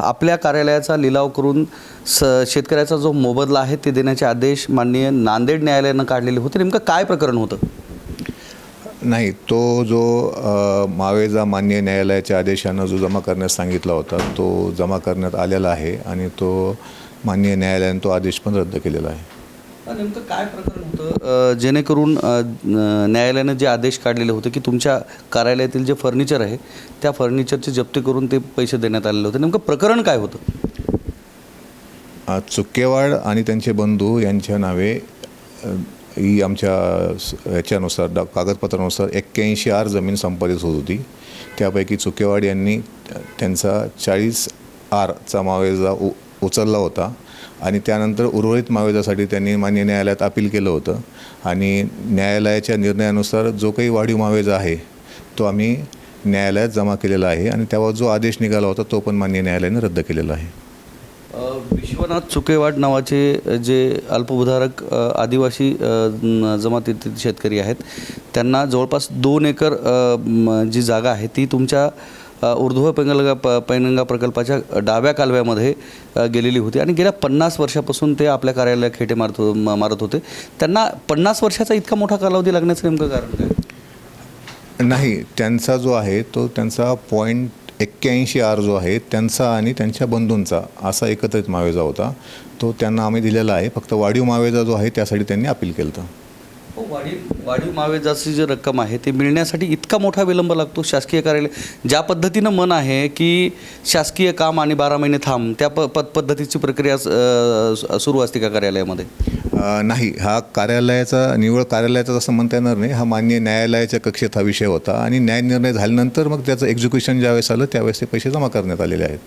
आपल्या कार्यालयाचा लिलाव करून शेतकऱ्याचा जो मोबदला आहे ते देण्याचे आदेश माननीय नांदेड न्यायालयानं काढलेले होते. नेमकं काय प्रकरण होतं? नाही, तो जो मावेजा मान्य न्यायालयाच्या आदेशानं जो जमा करण्यास सांगितला होता तो जमा करण्यात आलेला आहे आणि तो माननीय न्यायालयाने तो आदेश पण रद्द केलेला आहे. नेमकं काय प्रकरण होतं जेणेकरून न्यायालयानं जे आदेश काढलेले होते की तुमच्या कार्यालयातील जे फर्निचर आहे त्या फर्निचरची जप्ती करून ते पैसे देण्यात आलेले होते? नेमकं प्रकरण काय होतं? चुकेवाड आणि त्यांचे बंधू यांच्या नावे ही आमच्या याच्यानुसार कागदपत्रानुसार 81 आर जमीन संपादित होत होती. त्यापैकी चुकेवाड यांनी त्यांचा 40 आरचा मावेजा उचलला होता आणि त्यानंतर उर्वरित मावेजासाठी त्यांनी मान्य न्यायालयात अपील केलं होतं आणि न्यायालयाच्या निर्णयानुसार जो काही वाढीव मावेजा आहे तो आम्ही न्यायालयात जमा केलेला आहे आणि त्यावर जो आदेश निघाला होता तो पण मान्य न्यायालयाने रद्द केलेला आहे. विश्वनाथ चुकेवाड नावाचे जे अल्पभूधारक आदिवासी जमातीतील शेतकरी आहेत त्यांना जवळपास 2 एकर जी जागा आहे ती तुमच्या ऊर्ध्व पैनगंगा प्रकल्पाच्या डाव्या कालव्यामध्ये गेलेली होती आणि गेल्या 50 वर्षापासून ते आपल्या कार्यालयाला खेटे मारत होते. त्यांना 50 वर्षाचा इतका मोठा कालावधी लागण्याचं नेमकं कारण काय? नाही, त्यांचा जो आहे तो त्यांचा 81 आर जो आहे त्यांचा आणि त्यांच्या बंधूंचा असा एकत्रित मावेजा होता. तो त्यांना आम्ही दिलेला आहे. फक्त वाढीव मावेजा जो आहे त्यासाठी त्यांनी अपील केलं होतं. वाढीव मावेजाची जी रक्कम आहे ती मिळण्यासाठी इतका मोठा विलंब लागतो? शासकीय कार्यालय ज्या पद्धतीनं मन आहे की शासकीय काम आणि 12 महिने थांब त्या पद्धतीची प्रक्रिया सुरू असते का कार्यालयामध्ये? नाही, हा निवड कार्यालयाचा असं म्हणता येणार नाही. हा मान्य न्यायालयाच्या कक्षेत हा विषय होता आणि न्याय निर्णय झाल्यानंतर मग त्याचं एक्झिक्युशन ज्यावेळेस आलं त्यावेळेस ते पैसे जमा करण्यात आलेले आहेत.